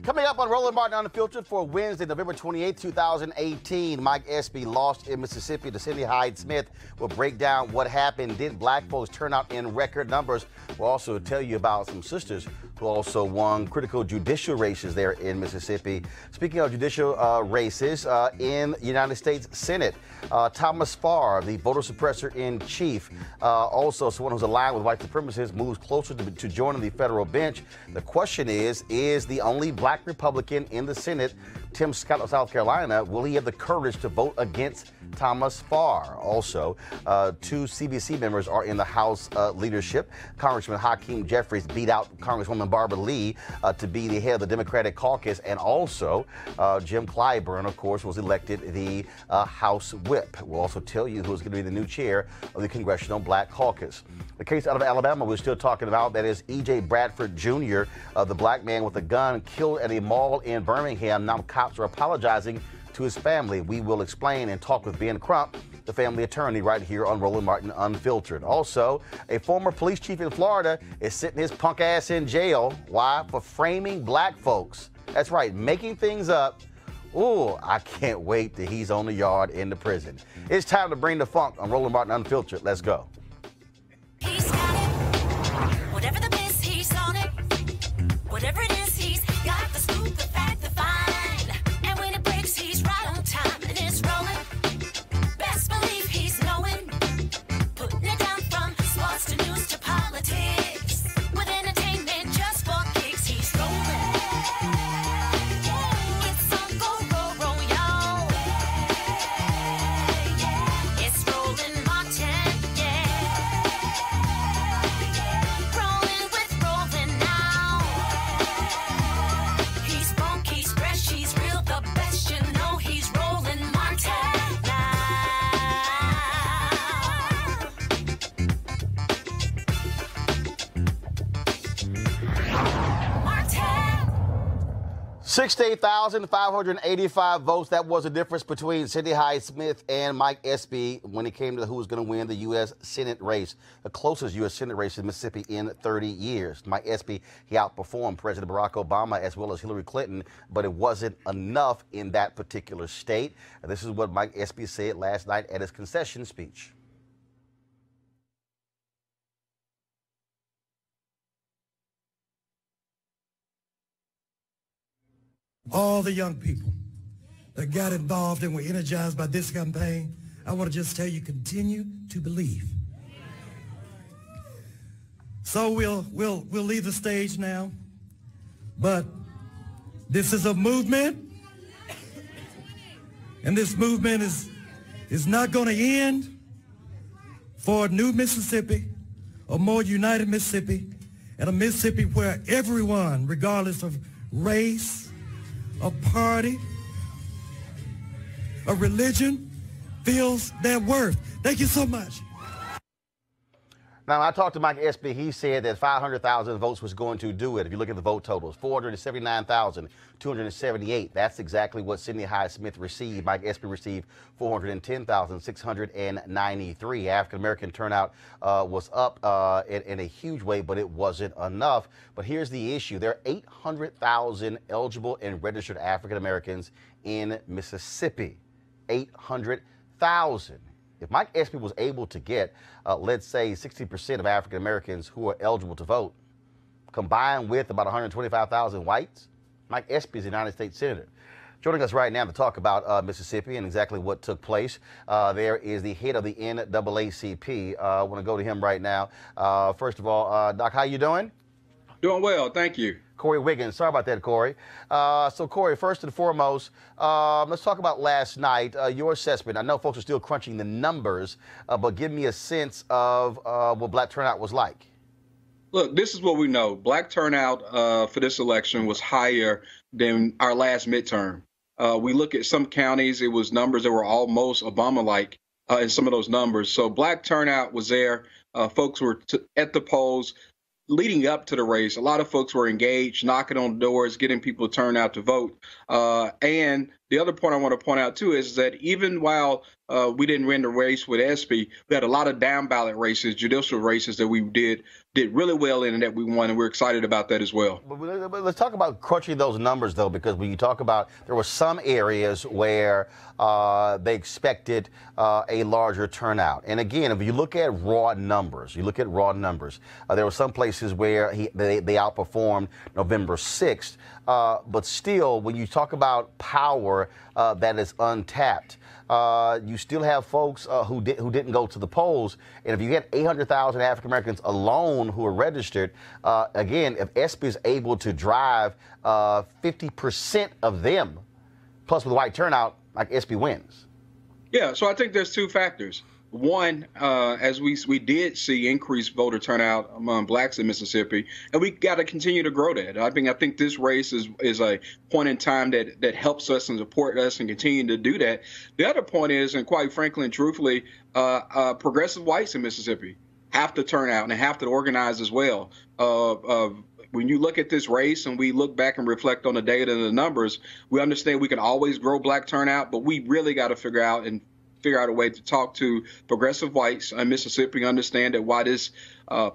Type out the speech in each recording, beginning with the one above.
Coming up on Roland Martin Unfiltered for Wednesday, November 28, 2018, Mike Espy lost in Mississippi to Cindy Hyde-Smith. We'll break down what happened. Did black folks turn out in record numbers? We'll also tell you about some sisters who also won critical judicial races there in Mississippi. Speaking of judicial races, in the United States Senate, Thomas Farr, the voter suppressor in chief, also someone who's aligned with white supremacists, moves closer to joining the federal bench. The question is the only black Republican in the Senate, Tim Scott of South Carolina, will he have the courage to vote against Thomas Farr? Also, two CBC members are in the House leadership. Congressman Hakeem Jeffries beat out Congresswoman Barbara Lee to be the head of the Democratic caucus, and also Jim Clyburn, of course, was elected the House whip. We'll also tell you who's going to be the new chair of the Congressional Black Caucus. The case out of Alabama we're still talking about, that is E.J. Bradford Jr., the black man with a gun killed at a mall in Birmingham. Now cops are apologizing to his family. We will explain and talk with Ben Crump, the family attorney, right here on Roland Martin Unfiltered. Also, a former police chief in Florida is sitting his punk ass in jail. Why? For framing black folks. That's right, making things up. Ooh, I can't wait till he's on the yard in the prison. It's time to bring the funk on Roland Martin Unfiltered. Let's go. He's got it. Whatever the biz, he's on it. Whatever it is, he's got the scoop, the fact, the fine. And when it breaks, he's right on time and it's rolling. Best believe he's knowing. Putting it down from sports to news to politics. With entertainment just for kicks, he's rolling. It's on go, y'all. It's Roland Martin, yeah. Rolling with Roland now. He's funk, he's fresh, he's real, the best, you know he's Roland Martin now. 68,585 votes. That was the difference between Cindy Hyde-Smith and Mike Espy when it came to who was going to win the U.S. Senate race, the closest U.S. Senate race in Mississippi in 30 years. Mike Espy, he outperformed President Barack Obama as well as Hillary Clinton, but it wasn't enough in that particular state. And this is what Mike Espy said last night at his concession speech. All the young people that got involved and were energized by this campaign, I want to just tell you, continue to believe. So we'll leave the stage now, but this is a movement, and this movement is not going to end for a new Mississippi, a more united Mississippi, and a Mississippi where everyone, regardless of race, a party, a religion, feels their worth. Thank you so much. Now, I talked to Mike Espy. He said that 500,000 votes was going to do it. If you look at the vote totals, 479,278. That's exactly what Cindy Hyde-Smith received. Mike Espy received 410,693. African-American turnout was up in a huge way, but it wasn't enough. But here's the issue. There are 800,000 eligible and registered African-Americans in Mississippi. 800,000. If Mike Espy was able to get, let's say, 60% of African Americans who are eligible to vote, combined with about 125,000 whites, Mike Espy is a United States Senator. Joining us right now to talk about Mississippi and exactly what took place, there is the head of the NAACP. I want to go to him right now. First of all, Doc, how you doing? Doing well, thank you. Corey Wiggins. Sorry about that, Corey. So, Corey, first and foremost, let's talk about last night, your assessment. I know folks are still crunching the numbers, but give me a sense of what black turnout was like. Look, this is what we know. Black turnout for this election was higher than our last midterm. We look at some counties, it was numbers that were almost Obama-like in some of those numbers. So black turnout was there. Folks were at the polls. Leading up to the race, a lot of folks were engaged, knocking on doors, getting people to turn out to vote. And The other point I want to point out, too, is that even while we didn't win the race with Espy, we had a lot of down ballot races, judicial races that we did really well in and that we won, and we're excited about that as well. But let's talk about crunching those numbers, though, because when you talk about there were some areas where they expected a larger turnout. And again, if you look at raw numbers, there were some places where they outperformed November 6th. But still, when you talk about power that is untapped, you still have folks who didn't go to the polls. And if you get 800,000 African Americans alone who are registered, again, if Espy is able to drive 50% of them, plus with white turnout, like Espy wins. Yeah, so I think there's two factors. One, as we did see increased voter turnout among blacks in Mississippi, and we got to continue to grow that. I think this race is a point in time that helps us and support us and continue to do that. The other point is, and quite frankly and truthfully, progressive whites in Mississippi have to turn out and have to organize as well. When you look at this race and we look back and reflect on the data and the numbers, we understand we can always grow black turnout, but we really got to figure out a way to talk to progressive whites in Mississippi, understand that why this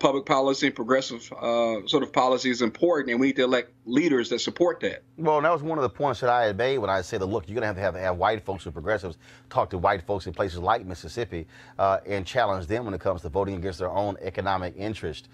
public policy and progressive sort of policy is important, and we need to elect leaders that support that. Well, and that was one of the points that I had made when I said, look, you're going to have white folks and progressives talk to white folks in places like Mississippi and challenge them when it comes to voting against their own economic interest.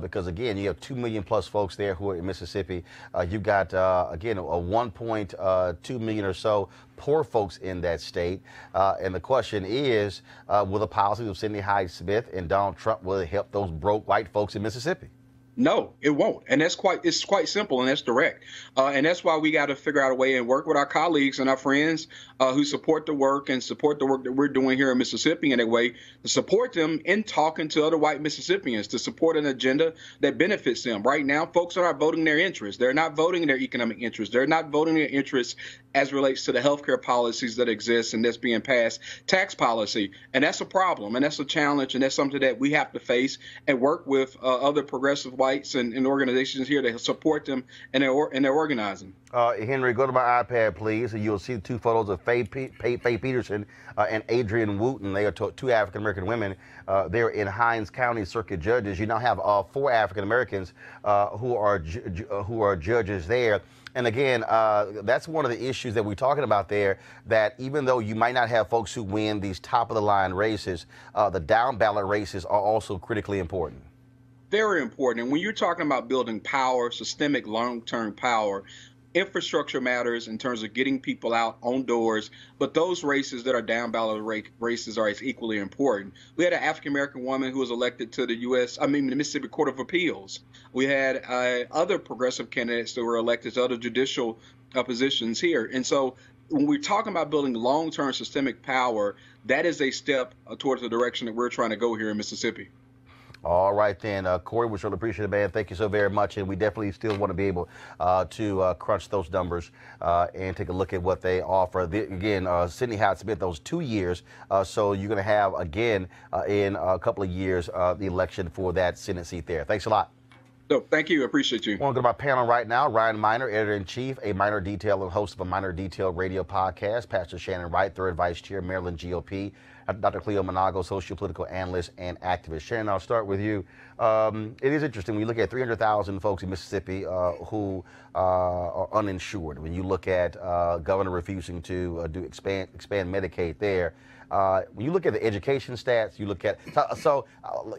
Because, again, you have 2 million plus folks there who are in Mississippi. You've got, again, a 1.2 million or so poor folks in that state. And the question is, will the policies of Sidney Hyde Smith and Donald Trump will it help those broke white folks in Mississippi? No, it won't. And it's quite simple and that's direct. And that's why we got to figure out a way and work with our colleagues and our friends who support the work that we're doing here in Mississippi in a way to support them in talking to other white Mississippians to support an agenda that benefits them. Right now, folks are not voting their interests. They're not voting their economic interests. They're not voting their interests as relates to the healthcare policies that exist and that's being passed, tax policy. And that's a problem and that's a challenge and that's something that we have to face and work with other progressive whites and organizations here to support them and their organizing. Henry, go to my iPad, please, and you'll see two photos of Faye Peterson and Adrienne Wooten. They are two African-American women. They're in Hinds County Circuit judges. You now have 4 African-Americans who are judges there. And again, that's one of the issues that we're talking about there, that even though you might not have folks who win these top-of-the-line races, the down-ballot races are also critically important. Very important. And when you're talking about building power, systemic long-term power, infrastructure matters in terms of getting people out on doors, but those races that are down ballot races are as equally important. We had an African-American woman who was elected to the Mississippi Court of Appeals. We had other progressive candidates that were elected to other judicial positions here. And so when we're talking about building long-term systemic power, that is a step towards the direction that we're trying to go here in Mississippi. All right, then. Corey, we surely appreciate it, man. Thank you so very much. And we definitely still want to be able to crunch those numbers and take a look at what they offer. Again, Sidney Hyde Smith, those 2 years. So you're going to have, again, in a couple of years, the election for that Senate seat there. Thanks a lot. So, thank you. I appreciate you. I want to go to my panel right now. Ryan Minor, editor-in-chief, a Minor Detail and host of a Minor Detail radio podcast. Pastor Shannon Wright, third vice chair, Maryland GOP. Dr. Cleo Monago, socio-political analyst and activist. Shannon, I'll start with you. It is interesting when you look at 300,000 folks in Mississippi who are uninsured. When you look at governor refusing to expand Medicaid there. When you look at the education stats, you look at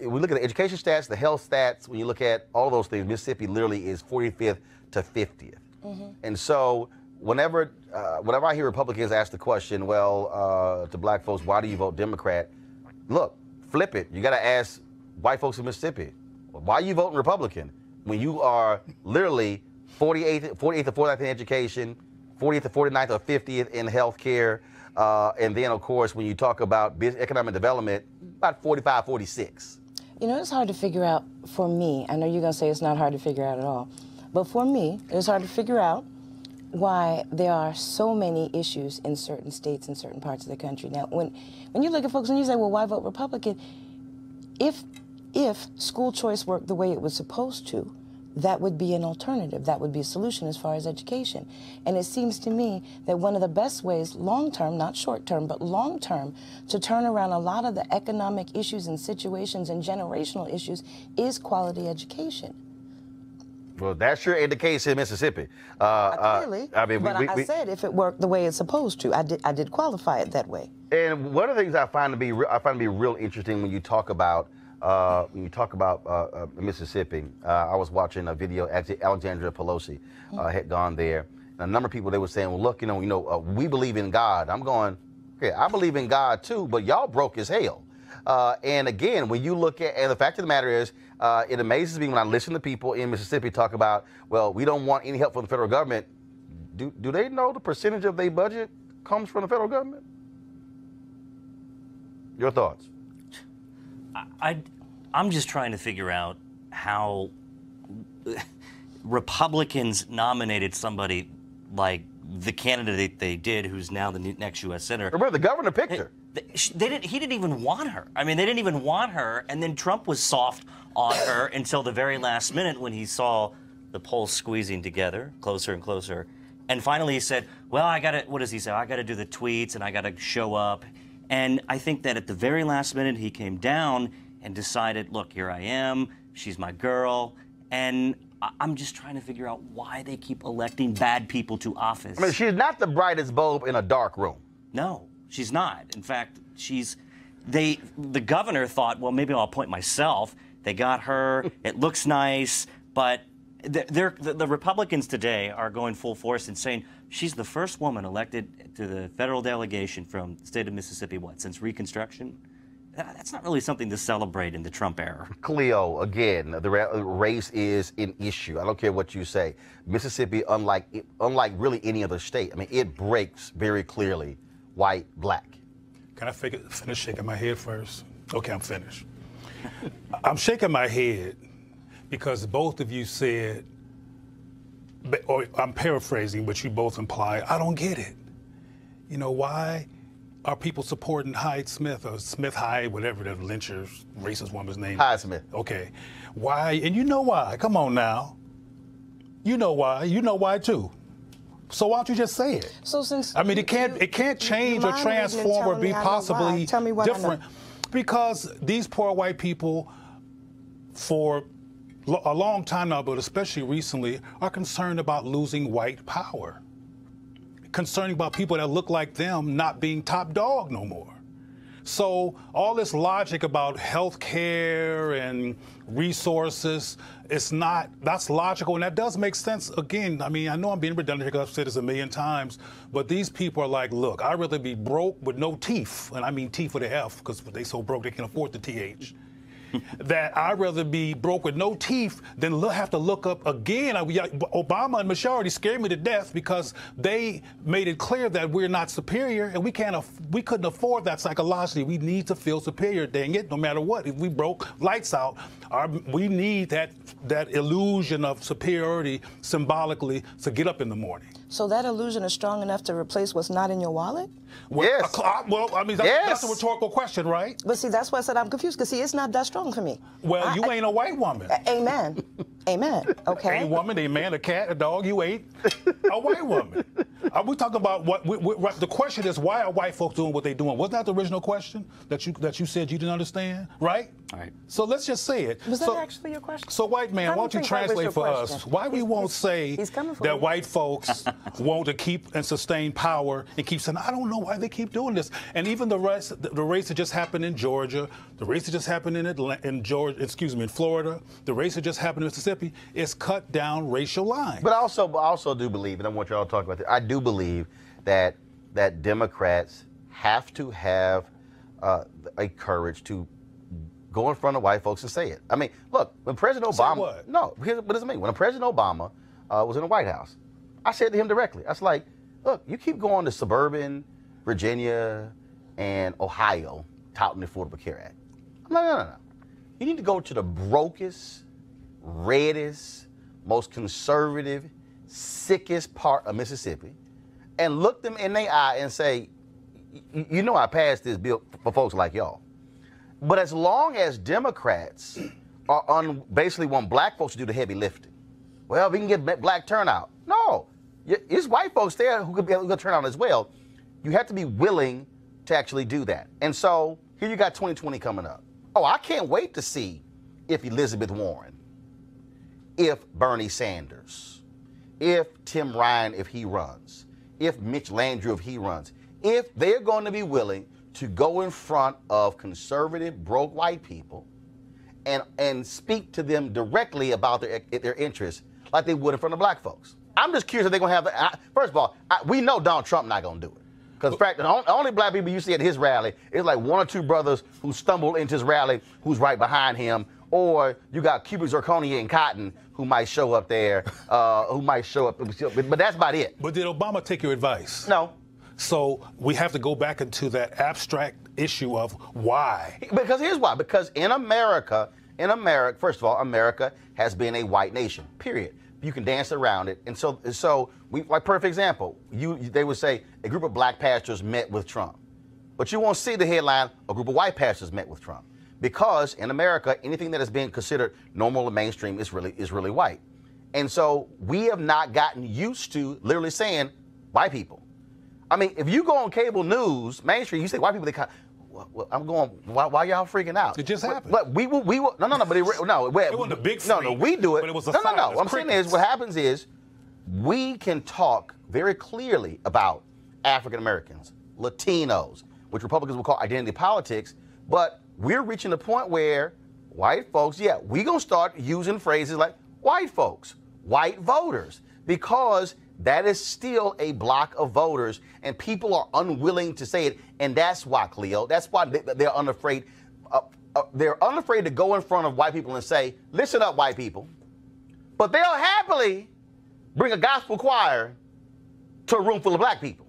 we look at the education stats, the health stats. When you look at all those things, Mississippi literally is 45th to 50th. Mm-hmm. And so whenever I hear Republicans ask the question, well, to black folks, why do you vote Democrat? Look, flip it. You got to ask white folks in Mississippi, why are you voting Republican when you are literally 48th to 49th in education, 40th to 49th or 50th in health care, and then, of course, when you talk about economic development, about 45, 46. You know, it's hard to figure out for me. I know you're going to say it's not hard to figure out at all. But for me, it's hard to figure out why there are so many issues in certain states and certain parts of the country. Now, when you look at folks and you say, well, why vote Republican? If school choice worked the way it was supposed to, that would be an alternative. That would be a solution as far as education. And it seems to me that one of the best ways, long-term, not short-term, but long-term, to turn around a lot of the economic issues and situations and generational issues is quality education. Well, that sure ain't the case in Mississippi. Clearly, I mean, but I said if it worked the way it's supposed to, I did qualify it that way. And one of the things I find to be real interesting when you talk about Mississippi. I was watching a video. Alexandria Pelosi had gone there, and a number of people, they were saying, "Well, look, we believe in God." I'm going, "Yeah, I believe in God too, but y'all broke as hell." And again, when you look at, and the fact of the matter is, it amazes me when I listen to people in Mississippi talk about, well, we don't want any help from the federal government. Do they know the percentage of their budget comes from the federal government? Your thoughts? I'm just trying to figure out how Republicans nominated somebody like the candidate they did, who's now the next U.S. Senator. Remember, the governor picked her. He didn't even want her. I mean, they didn't even want her, and then Trump was soft on her until the very last minute when he saw the polls squeezing together, closer and closer. And finally he said, well, what does he say? I got to do the tweets, and I got to show up. And I think that at the very last minute he came down and decided, look, here I am, she's my girl, and I'm just trying to figure out why they keep electing bad people to office. I mean, she's not the brightest bulb in a dark room. No, she's not. In fact, the governor thought, well, maybe I'll appoint myself. They got her. It looks nice, but the Republicans today are going full force and saying she's the first woman elected to the federal delegation from the state of Mississippi, since Reconstruction? That's not really something to celebrate in the Trump era. Cleo, again, the race is an issue. I don't care what you say. Mississippi, unlike really any other state, I mean, it breaks very clearly white, black. Can I finish shaking my head first? Okay, I'm finished. I'm shaking my head because both of you said, or I'm paraphrasing, but you both imply, I don't get it. You know, why are people supporting Hyde Smith or Smith Hyde, whatever the lyncher's racist woman's name is? Hyde Smith. Okay. Why? And you know why. Come on now. You know why. You know why too. So why don't you just say it? So since I mean, it can't change or transform or be possibly different, because these poor white people, for a long time now, but especially recently, are concerned about losing white power. Concerned about people that look like them not being top dog no more. So all this logic about health care and resources, that's logical, and that does make sense. Again, I mean, I know I'm being redundant here because I've said this a million times, but these people are like, look, I'd rather be broke with no teeth, and I mean teeth with an F, because they so broke they can't afford the TH. That I'd rather be broke with no teeth than have to look up again. Obama and Michelle already scared me to death because they made it clear that we're not superior, and we couldn't afford that psychologically. We need to feel superior, dang it, no matter what. If we broke lights out, we need that illusion of superiority symbolically to get up in the morning. So that illusion is strong enough to replace what's not in your wallet? Well, yes. Well, I mean, that's a rhetorical question, right? But see, that's why I said I'm confused, because see, it's not that strong for me. Well, you ain't a white woman. Amen. Amen. Okay. A woman, a man, a cat, a dog, you ain't a white woman. We talking about the question is, why are white folks doing what they're doing? Wasn't that the original question that you said you didn't understand, right? All right. So let's just say it. Was that actually your question? So white man, why don't you translate for us why we won't say that white folks want to keep and sustain power and keep saying, I don't know why they keep doing this. And even the race that just happened in Georgia, the race that just happened in Florida, the race that just happened in Mississippi, is cut down racial lines. But I also do believe, and I want y'all to talk about this, I do believe that Democrats have to have a courage to go in front of white folks and say it. I mean, look, when President Obama... Say what? No, here's what does it mean. When President Obama was in the White House, I said to him directly, I was like, look, you keep going to suburban Virginia and Ohio touting the Affordable Care Act. No. You need to go to the brokest, reddest, most conservative, sickest part of Mississippi and look them in their eye and say, you know I passed this bill for folks like y'all. But as long as Democrats basically want black folks to do the heavy lifting, well, we can get black turnout. No, there's white folks there who could be able to turn out as well. You have to be willing to actually do that. And so here you got 2020 coming up. Oh, I can't wait to see if Elizabeth Warren, if Bernie Sanders, if Tim Ryan, if he runs, if Mitch Landrieu, if he runs, if they're going to be willing to go in front of conservative, broke white people and speak to them directly about their interests like they would in front of black folks. I'm just curious if they're going to have the, first of all, we know Donald Trump not going to do it. Because in fact, the only black people you see at his rally is like one or two brothers who stumble into his rally who's right behind him, or you got Cuba Zirconia and Cotton who might show up there, but that's about it. But did Obama take your advice? No. So we have to go back into that abstract issue of why. Because here's why. Because in America, first of all, America has been a white nation, period. You can dance around it. And so we, like, perfect example, they would say a group of black pastors met with Trump. But you won't see the headline, a group of white pastors met with Trump. Because in America, anything that has been considered normal and mainstream is really white. And so we have not gotten used to literally saying white people. I mean, if you go on cable news, mainstream, you say white people, they kind of, well, I'm going, why y'all freaking out? It just happened. But we will, no, but it wasn't a big freak, no, we do it. But it was a no. silence, What I'm saying is, what happens is, we can talk very clearly about African Americans, Latinos, which Republicans will call identity politics, but we're reaching the point where white folks, we're going to start using phrases like white folks, white voters, because that is still a block of voters, and people are unwilling to say it, and that's why, Cleo, that's why they're unafraid. They're unafraid to go in front of white people and say, listen up, white people. But they'll happily bring a gospel choir to a room full of black people.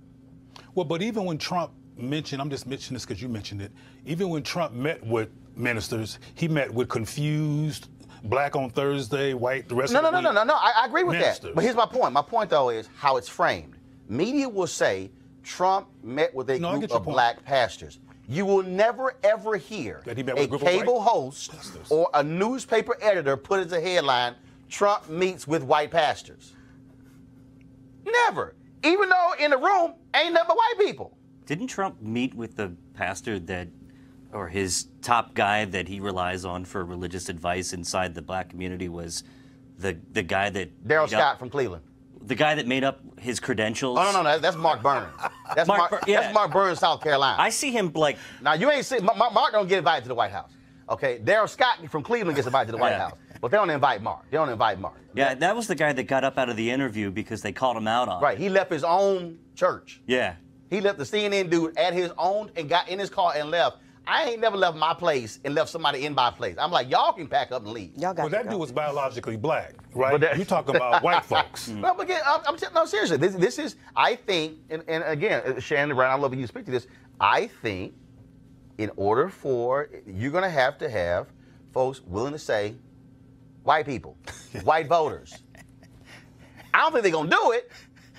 Well, but even when Trump mentioned, I'm just mentioning this because you mentioned it, even when Trump met with ministers, he met with confused, black on Thursday, white the rest of the week. No. I agree with ministers. that. But here's my point. My point, though, is how it's framed. Media will say Trump met with a group of black pastors. You will never, ever hear a cable host or a newspaper editor put as a headline, Trump meets with white pastors. Never. Even though in the room ain't nothing but white people. Didn't Trump meet with the pastor or his top guy that he relies on for religious advice inside the black community was the guy that... Daryl Scott from Cleveland. The guy that made up his credentials? Oh, no, that's Mark Burns. That's Mark Burns, South Carolina. I see him like... Now, you ain't see... Mark don't get invited to the White House. Okay? Daryl Scott from Cleveland gets invited to the White House. But they don't invite Mark. Yeah, that was the guy that got up out of the interview because they called him out on it. Right. He left his own church. Yeah. He left the CNN dude at his own and got in his car and left. I ain't never left my place and left somebody in my place. I'm like, y'all can pack up and leave. Well, that dude was biologically black, right? You talking about white folks. No, but again, no, seriously. This is, I think, and again, Shannon Brown, I love you to speak to this. I think in order for, you're going to have folks willing to say, white people, white voters. I don't think they're going to do it.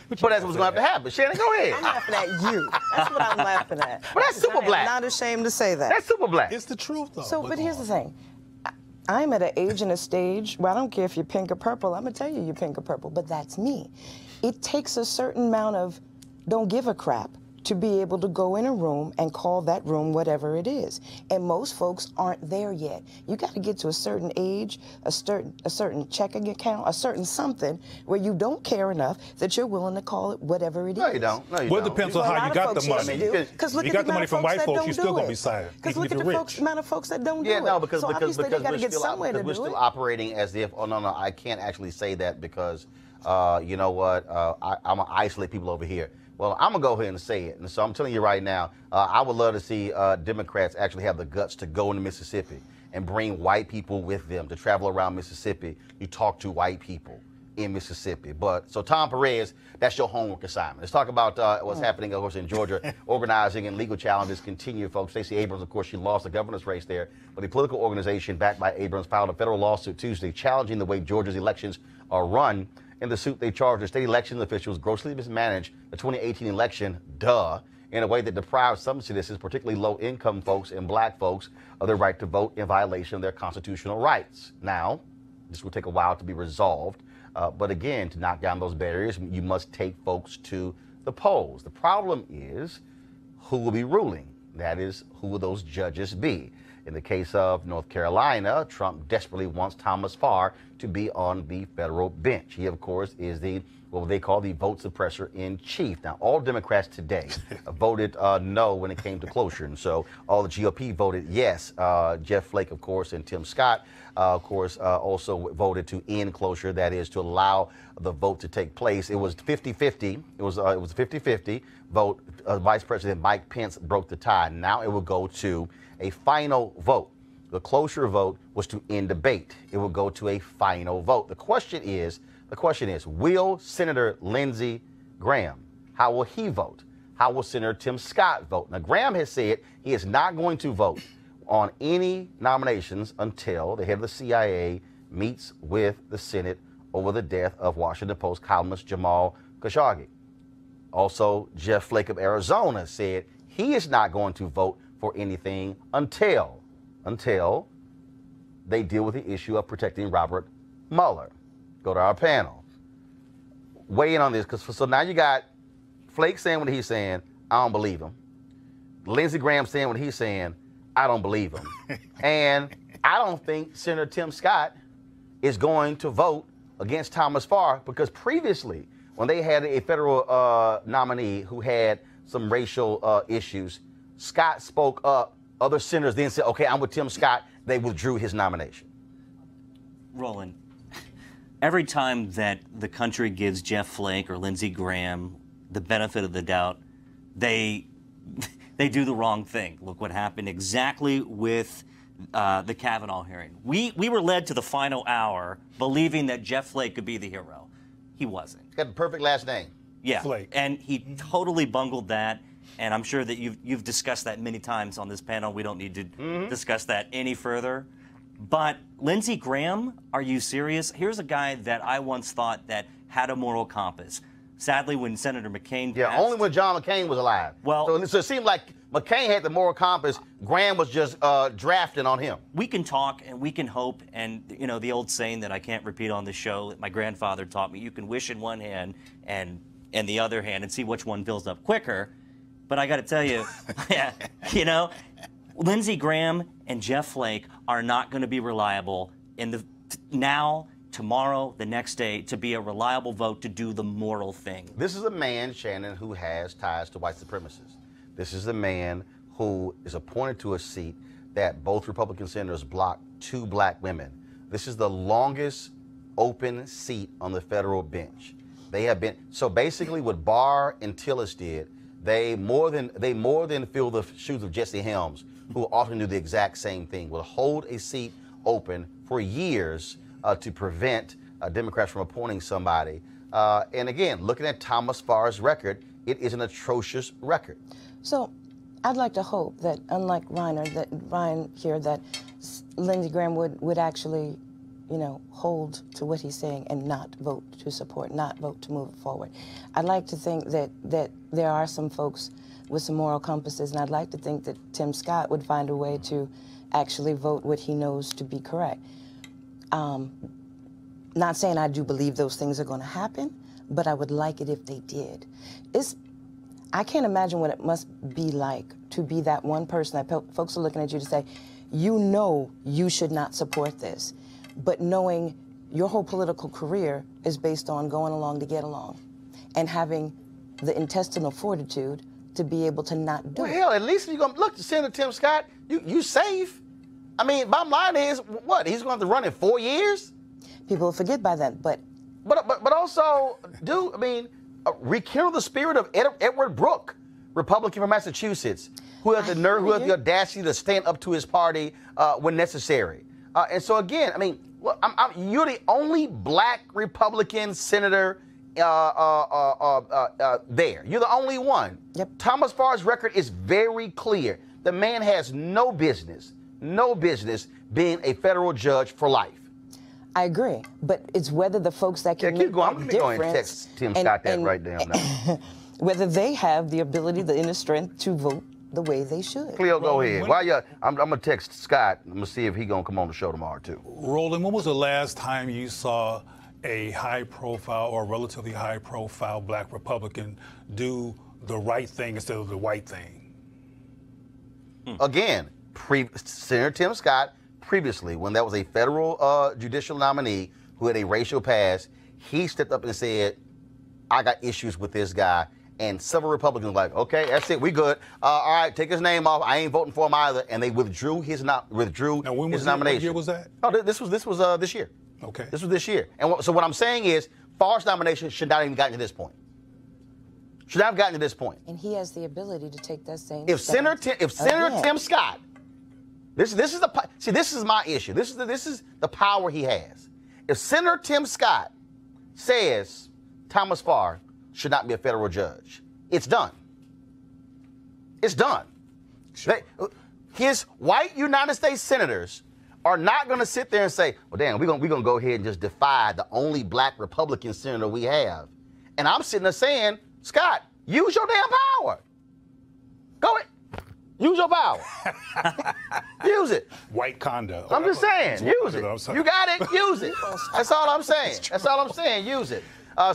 But that's what's going to have to happen. Shannon, go ahead. I'm laughing at you. That's what I'm laughing at. But that's super black. I'm not ashamed to say that. That's super black. It's the truth, though. So, but here's the thing. I'm at an age and a stage where I don't care if you're pink or purple. I'm going to tell you you're pink or purple, but that's me. It takes a certain amount of don't give a crap to be able to go in a room and call that room whatever it is. And most folks aren't there yet. You got to get to a certain age, a certain checking account, a certain something where you don't care enough that you're willing to call it whatever it is. No, you don't. No, you well, don't. it depends on how you got the money. Because look you at got the money from white folks, you're still going to be it. silent. Because look at the amount of folks that don't do it. Yeah, no, because so obviously they got to get somewhere to do it. We're still operating as if, oh, no, I can't actually say that because, you know what, I'm going to isolate people over here. Well, I'm going to go ahead and say it. And so I'm telling you right now, I would love to see Democrats actually have the guts to go into Mississippi and bring white people with them to travel around Mississippi. You talk to white people in Mississippi. But so Tom Perez, that's your homework assignment. Let's talk about what's happening, of course, in Georgia. Organizing and legal challenges continue, folks. Stacey Abrams, of course, she lost the governor's race there. But the political organization backed by Abrams filed a federal lawsuit Tuesday challenging the way Georgia's elections are run. In the suit, they charged the state election officials grossly mismanaged the 2018 election, in a way that deprives some citizens, particularly low-income folks and black folks, of their right to vote in violation of their constitutional rights. Now, this will take a while to be resolved. But again, to knock down those barriers, you must take folks to the polls. The problem is who will be ruling. That is, who will those judges be? In the case of North Carolina, Trump desperately wants Thomas Farr to be on the federal bench. He, of course, is what they call the vote suppressor in chief. Now, all Democrats today voted no when it came to cloture. And so all the GOP voted yes. Jeff Flake, of course, and Tim Scott, of course, also voted to end cloture. That is, to allow the vote to take place. It was 50-50. It was a 50-50 vote. Vice President Mike Pence broke the tie. Now it will go to a final vote. The cloture vote was to end debate. It will go to a final vote. The question is, will Senator Lindsey Graham, how will he vote? How will Senator Tim Scott vote? Now, Graham has said he is not going to vote on any nominations until the head of the CIA meets with the Senate over the death of Washington Post columnist Jamal Khashoggi. Also, Jeff Flake of Arizona said he is not going to vote for anything until they deal with the issue of protecting Robert Mueller. Go to our panel. Weigh in on this, because so now you got Flake saying what he's saying, I don't believe him. Lindsey Graham saying what he's saying, I don't believe him. And I don't think Senator Tim Scott is going to vote against Thomas Farr, because previously, when they had a federal nominee who had some racial issues, Scott spoke up. Other senators then said, okay, I'm with Tim Scott. They withdrew his nomination. Roland, every time that the country gives Jeff Flake or Lindsey Graham the benefit of the doubt, they do the wrong thing. Look what happened exactly with the Kavanaugh hearing. We were led to the final hour believing that Jeff Flake could be the hero. He wasn't. He's got the perfect last name. Yeah, Flake. And he totally bungled that. And I'm sure that you've discussed that many times on this panel. We don't need to discuss that any further. But Lindsey Graham, are you serious? Here's a guy that I once thought that had a moral compass. Sadly, when Senator McCain passed, only when John McCain was alive. Well, so it seemed like McCain had the moral compass. Graham was just drafting on him. We can talk and we can hope, and you know the old saying that I can't repeat on the show that my grandfather taught me: you can wish in one hand and the other hand and see which one fills up quicker. But I got to tell you, you know, Lindsey Graham and Jeff Flake are not going to be reliable in the now, tomorrow, the next day, to be a reliable vote to do the moral thing. This is a man, Shannon, who has ties to white supremacists. This is the man who is appointed to a seat that both Republican senators blocked 2 black women. This is the longest open seat on the federal bench. They have been, so basically what Barr and Tillis did, they more than fill the shoes of Jesse Helms, who often do the exact same thing, will hold a seat open for years to prevent Democrats from appointing somebody. And again, looking at Thomas Farr's record, it is an atrocious record. So I'd like to hope that, unlike Ryan here, that Lindsey Graham would actually, you know, hold to what he's saying and not vote to support, not vote to move forward. I'd like to think that there are some folks with some moral compasses, and I'd like to think that Tim Scott would find a way to actually vote what he knows to be correct. Not saying I do believe those things are going to happen, but I would like it if they did. I can't imagine what it must be like to be that one person that folks are looking at you to say, you know you should not support this, but knowing your whole political career is based on going along to get along and having the intestinal fortitude to be able to not do it. Hell, at least you're going to look to Senator Tim Scott, you safe. I mean, bottom line is, what, he's going to have to run in 4 years? People forget by that, but also, dude, I mean, rekindle the spirit of Edward Brooke, Republican from Massachusetts, who has the nerve, who has the audacity to stand up to his party when necessary. And so again, I mean, you're the only black Republican senator there. You're the only one. Yep. Thomas Farr's record is very clear. The man has no business being a federal judge for life. I agree, but it's whether the folks that can make that I'm going to go and text Tim Scott that right down now. Whether they have the ability, the inner strength to vote the way they should. Cleo, go ahead. I'm going to text Scott. I'm going to see if he's going to come on the show tomorrow, too. Roland, when was the last time you saw a high-profile or relatively high-profile black Republican do the right thing instead of the white thing? Again, Senator Tim Scott, previously, when that was a federal judicial nominee who had a racial past, he stepped up and said, I got issues with this guy. And several Republicans were like, okay, that's it, we good. All right, take his name off. I ain't voting for him either. And they withdrew his nomination. What year was that? Oh, this was this year. Okay. This was this year. And so what I'm saying is, Farr's nomination should not even gotten to this point. Should not have gotten to this point. And he has the ability to take that same. If Senator Tim Scott, this is my issue. This is the power he has. If Senator Tim Scott says Thomas Farr should not be a federal judge, it's done. It's done. Sure. His white United States senators are not going to sit there and say, well, damn, we're gonna go ahead and just defy the only black Republican senator we have. And I'm sitting there saying, Scott, use your damn power. Go ahead. Use your power. Use it. White conduct. I'm just saying, use it. You got it, use it. That's all I'm saying. That's all I'm saying, use it.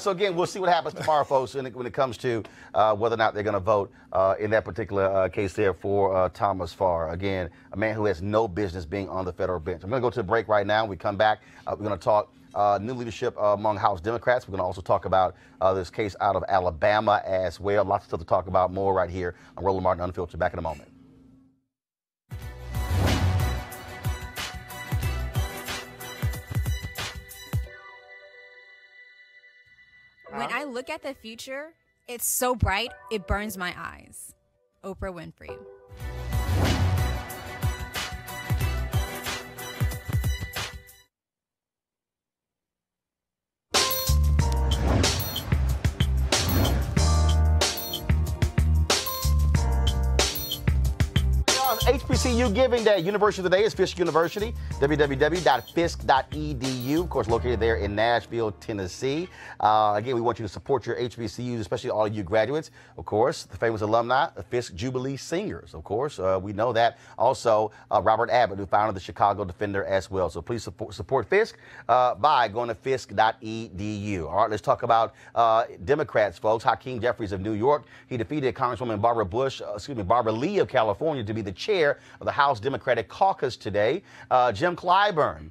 So again, we'll see what happens tomorrow, folks, when it comes to whether or not they're going to vote in that particular case there for Thomas Farr. Again, a man who has no business being on the federal bench. I'm going to go to the break right now. When we come back, we're going to talk new leadership among House Democrats. We're going to also talk about this case out of Alabama as well. Lots of stuff to talk about more right here on Roland Martin Unfiltered. Back in a moment. When I look at the future, it's so bright, it burns my eyes. Oprah Winfrey. HBCU Giving Day. University today is Fisk University, www.fisk.edu, of course, located there in Nashville, Tennessee. Again, we want you to support your HBCUs, especially all of you graduates. Of course, the famous alumni, the Fisk Jubilee Singers, of course. We know that. Also, Robert Abbott, who founded the Chicago Defender as well. So please support Fisk by going to fisk.edu. All right, let's talk about Democrats, folks. Hakeem Jeffries of New York. He defeated Congresswoman Barbara Lee of California to be the chair of the House Democratic Caucus today. Jim Clyburn,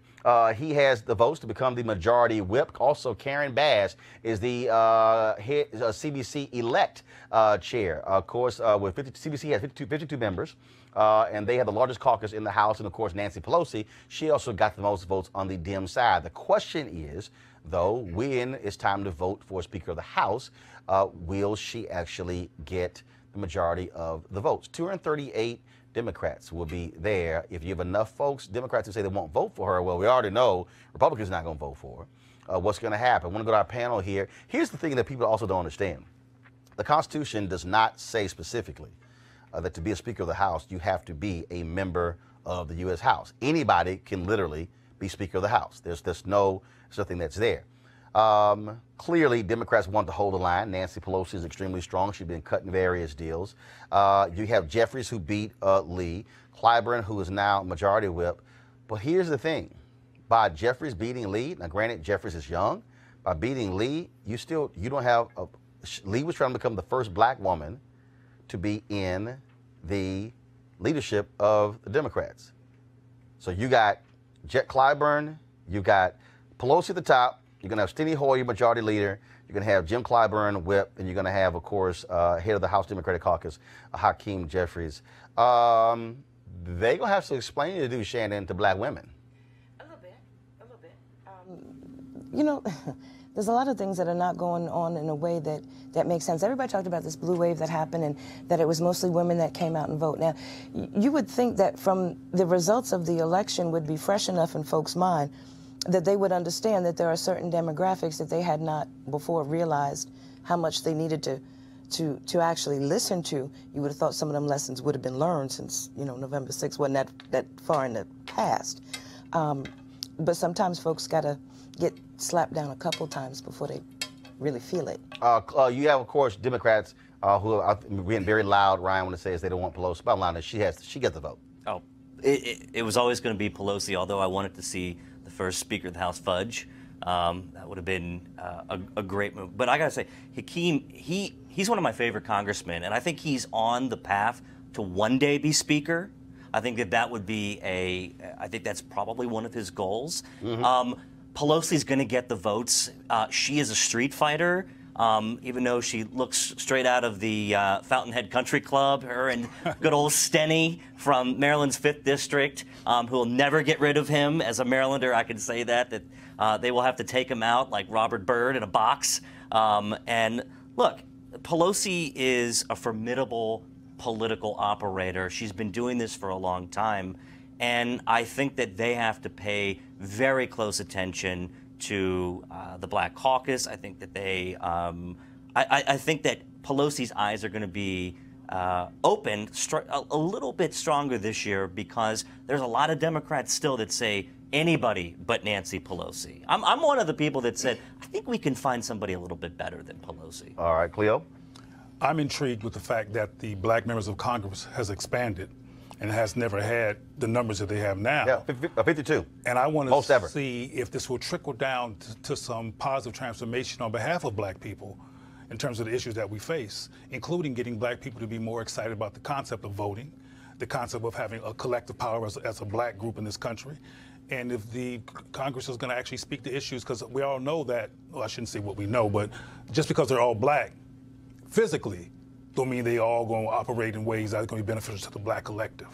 he has the votes to become the majority whip. Also, Karen Bass is the CBC elect chair. Of course, CBC has 52 members, and they have the largest caucus in the House. And of course, Nancy Pelosi, she also got the most votes on the Dem side. The question is, though, when it's time to vote for Speaker of the House, will she actually get the majority of the votes? 238 Democrats will be there. If you have enough folks, Democrats who say they won't vote for her, well, we already know Republicans are not going to vote for her. What's going to happen? I want to go to our panel here. Here's the thing that people also don't understand. The Constitution does not say specifically that to be a Speaker of the House, you have to be a member of the U.S. House. Anybody can literally be Speaker of the House. There's nothing that's there. Clearly, Democrats want to hold the line. Nancy Pelosi is extremely strong. She's been cutting various deals. You have Jeffries, who beat Lee. Clyburn, who is now majority whip. But here's the thing. By Jeffries beating Lee, now granted, Jeffries is young. By beating Lee, you don't have Lee was trying to become the first black woman to be in the leadership of the Democrats. So you got Jet Clyburn, you got Pelosi at the top. You're going to have Steny Hoyer, majority leader. You're going to have Jim Clyburn, whip, and you're going to have, of course, head of the House Democratic Caucus, Hakeem Jeffries. They're going to have to explain to do, Shannon, to black women. A little bit. You know, there's a lot of things that are not going on in a way that makes sense. Everybody talked about this blue wave that happened and that it was mostly women that came out and vote. Now, you would think that from the results of the election would be fresh enough in folks' mind that they would understand that there are certain demographics that they had not before realized how much they needed to actually listen to. You would have thought some of them lessons would have been learned since, you know, November 6th wasn't that far in the past. But sometimes folks got to get slapped down a couple times before they really feel it. You have, of course, Democrats who are being very loud, Ryan, when it says they don't want Pelosi. Bottom line is she gets the vote. Oh, it was always going to be Pelosi, although I wanted to see the first Speaker of the House fudge That would have been a great move. But I got to say, Hakeem, he's one of my favorite congressmen, and I think he's on the path to one day be Speaker. I think that would be I think that's probably one of his goals. Pelosi's going to get the votes. She is a street fighter. Even though she looks straight out of the Fountainhead Country Club, her and good old Steny from Maryland's 5th District, who will never get rid of him. As a Marylander, I can say that they will have to take him out like Robert Byrd in a box. And look, Pelosi is a formidable political operator. She's been doing this for a long time. And I think that they have to pay very close attention to the Black Caucus. I think that I think that Pelosi's eyes are going to be opened a little bit stronger this year, because there's a lot of Democrats still that say anybody but Nancy Pelosi. I'm one of the people that said, I think we can find somebody a little bit better than Pelosi. All right, Cleo? I'm intrigued with the fact that the black members of Congress has expanded and has never had the numbers that they have now. Yeah, 52. And I want to see if this will trickle down to some positive transformation on behalf of black people in terms of the issues that we face, including getting black people to be more excited about the concept of voting, the concept of having a collective power as a black group in this country. And if the Congress is going to actually speak to issues, because we all know that, well, I shouldn't say what we know, but just because they're all black physically, don't mean they all going to operate in ways that are going to be beneficial to the black collective.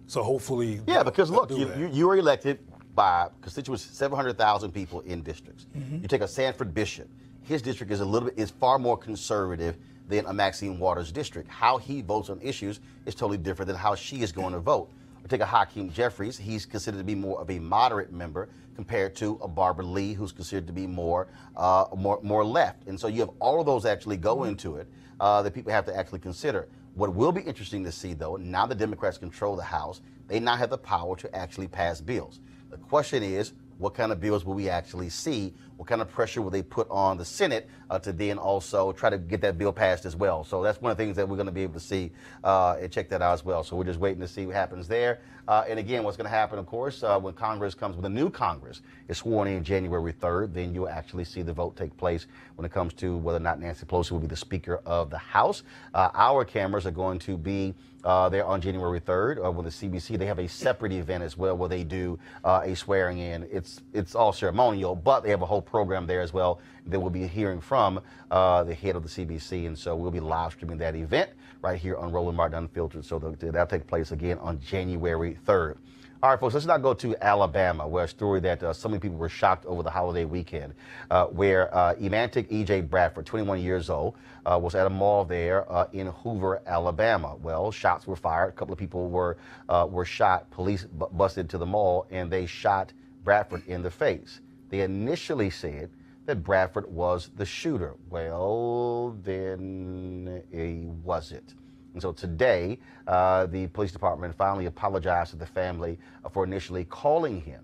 So hopefully, yeah, because look, you were elected by constituents, 700,000 people in districts. You take a Sanford Bishop, his district is far more conservative than a Maxine Waters district. How he votes on issues is totally different than how she is going to vote. We take a Hakeem Jeffries, he's considered to be more of a moderate member compared to a Barbara Lee, who's considered to be more left. And so you have all of those actually go into it that people have to actually consider. What will be interesting to see, though, now the Democrats control the House, they now have the power to actually pass bills. The question is, what kind of bills will we actually see? What kind of pressure will they put on the Senate to then also try to get that bill passed as well? So that's one of the things that we're going to be able to see and check that out as well. So we're just waiting to see what happens there. And again, what's going to happen, of course, when Congress comes, when the new Congress is sworn in January 3rd, then you'll actually see the vote take place when it comes to whether or not Nancy Pelosi will be the Speaker of the House. Our cameras are going to be there on January 3rd with the CBC. They have a separate event as well where they do a swearing in. It's all ceremonial, but they have a whole program there as well that we'll be hearing from the head of the CBC. And so we'll be live streaming that event right here on Roland Martin Unfiltered. So that'll take place again on January 3rd. All right, folks, let's now go to Alabama, where a story that so many people were shocked over the holiday weekend, where Emantic E.J. Bradford, 21 years old, was at a mall there in Hoover, Alabama. Well, shots were fired. A couple of people were shot. Police busted into the mall, and they shot Bradford in the face. They initially said that Bradford was the shooter. Well, then he wasn't. And so today, the police department finally apologized to the family for initially calling him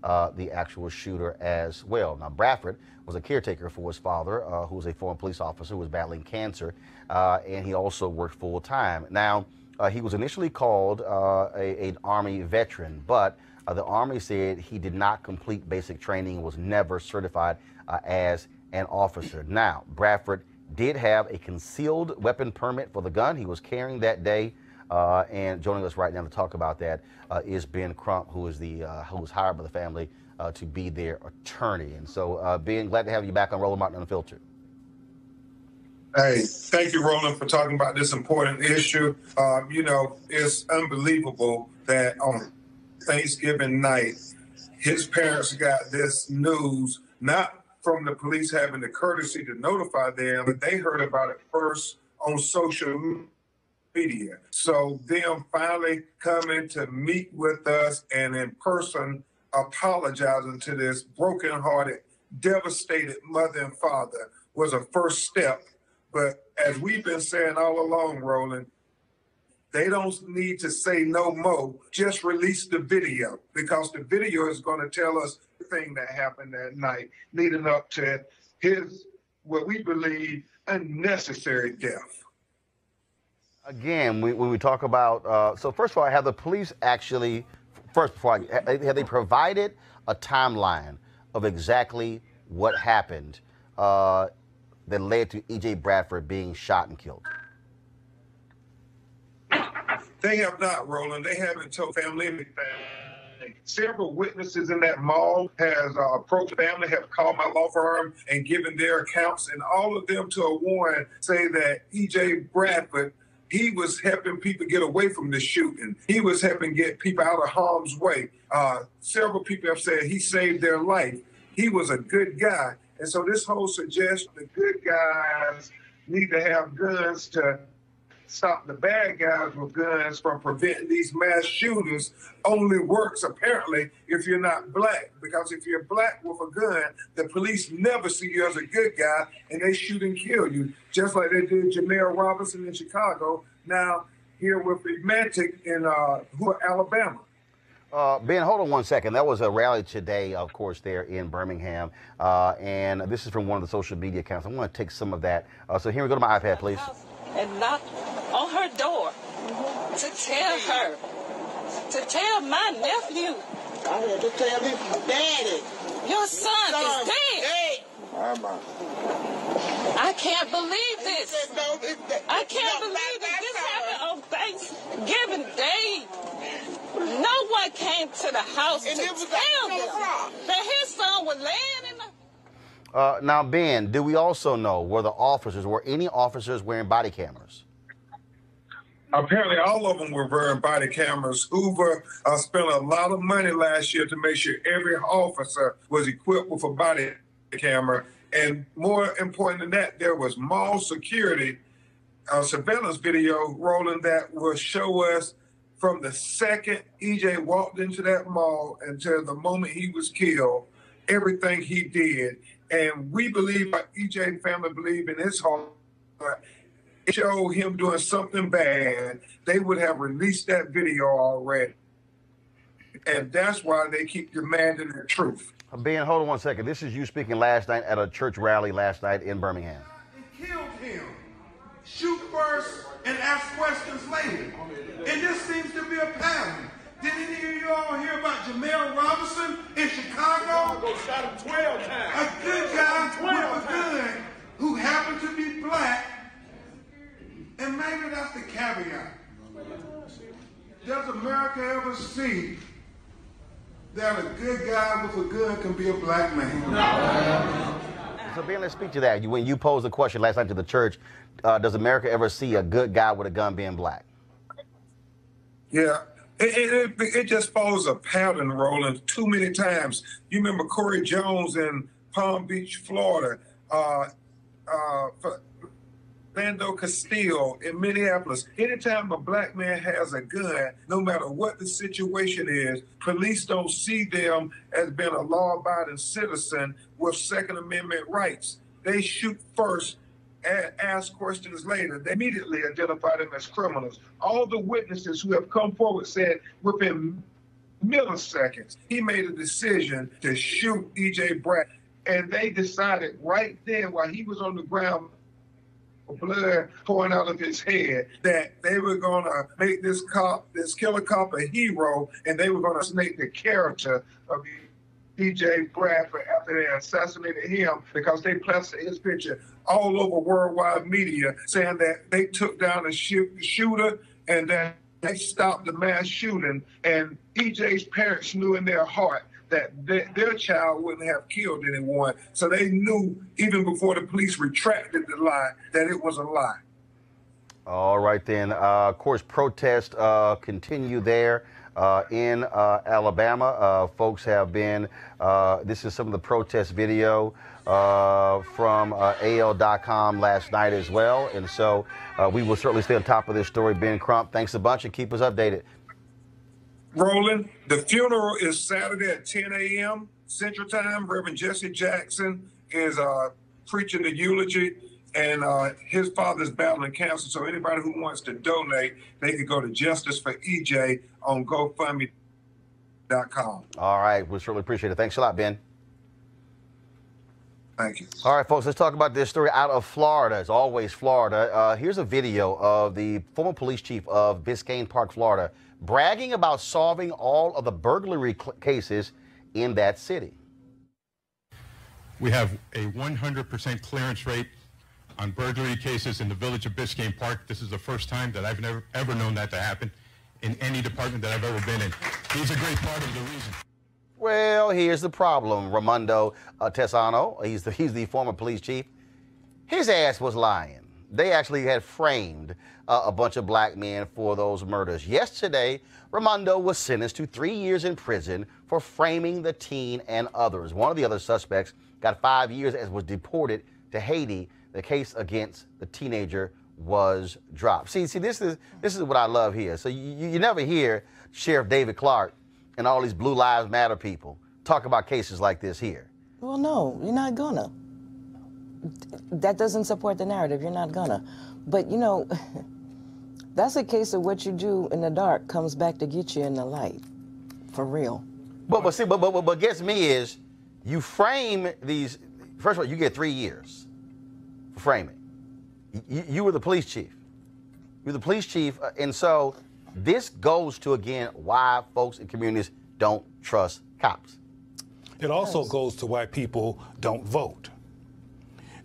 the actual shooter as well. Now, Bradford was a caretaker for his father, who was a former police officer who was battling cancer, and he also worked full time. Now, he was initially called an Army veteran, but the Army said he did not complete basic training and was never certified as an officer. Now, Bradford did have a concealed weapon permit for the gun he was carrying that day, and joining us right now to talk about that is Ben Crump, who was hired by the family to be their attorney. And so, Ben, glad to have you back on Roland Martin Unfiltered. Hey, thank you, Roland, for talking about this important issue. You know, it's unbelievable that on Thanksgiving night, his parents got this news, not from the police having the courtesy to notify them, but they heard about it first on social media. So them finally coming to meet with us and in person apologizing to this brokenhearted, devastated mother and father was a first step. But as we've been saying all along, Roland, they don't need to say no more. Just release the video, because the video is going to tell us the thing that happened that night leading up to his, what we believe, unnecessary death. Again, when we talk about, so first of all, have the police actually, have they provided a timeline of exactly what happened that led to E.J. Bradford being shot and killed? They have not, Roland. They haven't told family anything. Several witnesses in that mall has approached family, have called my law firm and given their accounts, and all of them to a warning say that E.J. Bradford, he was helping people get away from the shooting. He was helping get people out of harm's way. Several people have said he saved their life. He was a good guy. And so this whole suggestion that good guys need to have guns to stop the bad guys with guns from preventing these mass shooters only works apparently if you're not black. Because if you're black with a gun, the police never see you as a good guy and they shoot and kill you, just like they did Jamel Robinson in Chicago, now here with Romantic in Alabama. Ben, hold on one second. That was a rally today, of course, there in Birmingham. And this is from one of the social media accounts. I want to take some of that. So here we go to my iPad, please. And knock on her door to tell her, to tell my nephew. I had to tell his daddy. Your son is dead. Hey. I can't believe this. I can't believe that this happened on Thanksgiving Day. No one came to the house to tell them that his son was laying in the... Now, Ben, do we also know were any officers wearing body cameras? Apparently, all of them were wearing body cameras. Hoover spent a lot of money last year to make sure every officer was equipped with a body camera. And more important than that, there was mall security surveillance video rolling that will show us from the second EJ walked into that mall until the moment he was killed, everything he did. And we believe, like EJ family believe in his heart, it showed him doing something bad, they would have released that video already. And that's why they keep demanding the truth. Ben, hold on one second. This is you speaking last night at a church rally last night in Birmingham. And killed him. Shoot first and ask questions later. And this seems to be a pattern. Did any of you all hear about Jamel Robinson in Chicago? Shot him 12 times. A good guy with a gun who happened to be black. And maybe that's the caveat. Does America ever see that a good guy with a gun can be a black man? So, Ben, let's speak to that. When you posed the question last night to the church, does America ever see a good guy with a gun being black? Yeah, it just follows a pattern, Roland, too many times. You remember Corey Jones in Palm Beach, Florida, Lando Castillo in Minneapolis. Anytime a black man has a gun, no matter what the situation is, police don't see them as being a law-abiding citizen with Second Amendment rights. They shoot first and ask questions later. They immediately identify them as criminals. All the witnesses who have come forward said within milliseconds, he made a decision to shoot E.J. Bradford. And they decided right then while he was on the ground, blood pouring out of his head, that they were going to make this killer cop a hero, and they were going to assassinate the character of E.J. Bradford after they assassinated him, because they plastered his picture all over worldwide media saying that they took down the shooter and that they stopped the mass shooting. And E.J.'s parents knew in their heart that their child wouldn't have killed anyone. So they knew even before the police retracted the lie that it was a lie. All right, then. Of course, protests continue there in Alabama. Folks have been, this is some of the protest video from AL.com last night as well. And so we will certainly stay on top of this story. Ben Crump, thanks a bunch and keep us updated. Roland, the funeral is Saturday at 10 a.m. Central Time. Reverend Jesse Jackson is preaching the eulogy, and his father's battling cancer. So anybody who wants to donate, they can go to Justice for EJ on GoFundMe.com. All right, we certainly appreciate it. Thanks a lot, Ben. Thank you. All right, folks, let's talk about this story out of Florida. As always, Florida. Here's a video of the former police chief of Biscayne Park, Florida, bragging about solving all of the burglary cases in that city. We have a 100% clearance rate on burglary cases in the village of Biscayne Park. This is the first time that I've ever known that to happen in any department that I've ever been in. He's a great part of the reason. Well, here's the problem. Raimondo Tesano, he's the former police chief. His ass was lying. They actually had framed a bunch of black men for those murders. Yesterday, Raimondo was sentenced to 3 years in prison for framing the teen and others. One of the other suspects got 5 years and was deported to Haiti. The case against the teenager was dropped. See, this is what I love here. So you never hear Sheriff David Clark and all these Blue Lives Matter people talk about cases like this here. Well, no, you're not gonna. That doesn't support the narrative. You're not gonna. But, you know, that's a case of what you do in the dark comes back to get you in the light. For real. But see, but gets me is you frame these. First of all, you get 3 years for framing. You were the police chief. You're the police chief, and so this goes to, again, why folks in communities don't trust cops. It also goes to why people don't vote.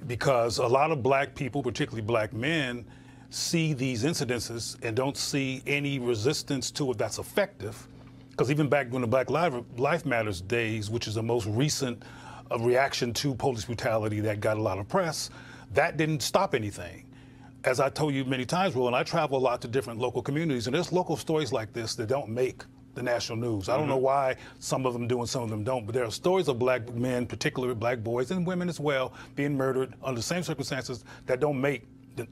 Because a lot of black people, particularly black men, see these incidences and don't see any resistance to it that's effective. Because even back when the Black Lives Matters days, which is the most recent reaction to police brutality that got a lot of press, that didn't stop anything. As I told you many times, Roland, I travel a lot to different local communities, and there's local stories like this that don't make the national news. I don't know why some of them do and some of them don't, but there are stories of black men, particularly black boys and women as well, being murdered under the same circumstances that don't make